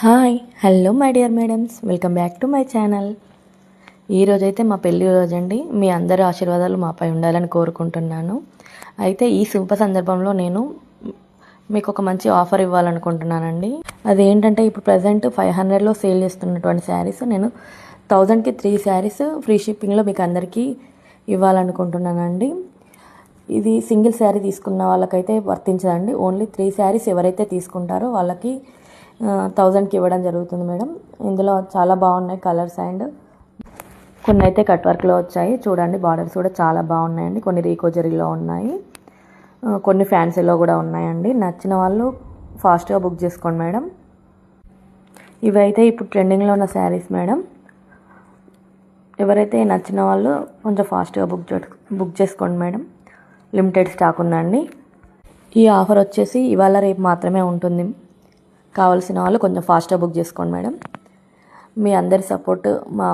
Hi hello my dear madams, welcome back to my channel. ఈరోజైతే మా పెళ్ళి రోజండి. మీ అందరి ఆశీర్వాదాలు మాపై ఉండాలని కోరుకుంటున్నాను. అయితే ఈ శుభ సందర్భంలో నేను మీకు ఒక మంచి ఆఫర్ ఇవ్వాలనుకుంటున్నానండి. అదేంటంటే ఇప్పుడు ప్రజెంట్ 500లో సేల్ చేస్తున్నటువంటి శారీస్ నేను 1000కి 3 శారీస్ ఫ్రీ షిప్పింగ్లో మీకు అందరికీ ఇవ్వాలనుకుంటున్నానండి. ఇది సింగిల్ శారీ తీసుకున్న వాళ్ళకైతే వర్తించదండి. ఓన్లీ 3 శారీస్ ఎవరైతే తీసుకుంటారో వాళ్ళకి 1000కి ఇవ్వడం జరుగుతుంది మేడం. ఇందులో చాలా బాగున్నాయి కలర్స్ అండ్ కొన్ని అయితే కట్ వర్క్లో వచ్చాయి. చూడండి, బార్డర్స్ కూడా చాలా బాగున్నాయండి. కొన్ని రీకోజరీలో ఉన్నాయి, కొన్ని ఫ్యాన్సీలో కూడా ఉన్నాయండి. నచ్చిన వాళ్ళు ఫాస్ట్గా బుక్ చేసుకోండి మేడం. ఇవైతే ఇప్పుడు ట్రెండింగ్లో ఉన్న శారీస్ మేడం. ఎవరైతే నచ్చిన వాళ్ళు కొంచెం ఫాస్ట్గా బుక్ చేసుకోండి మేడం. లిమిటెడ్ స్టాక్ ఉందండి. ఈ ఆఫర్ వచ్చేసి ఇవాళ రేపు మాత్రమే ఉంటుంది. కావాల్సిన వాళ్ళు కొంచెం ఫాస్ట్గా బుక్ చేసుకోండి మేడం. మీ అందరి సపోర్ట్ మా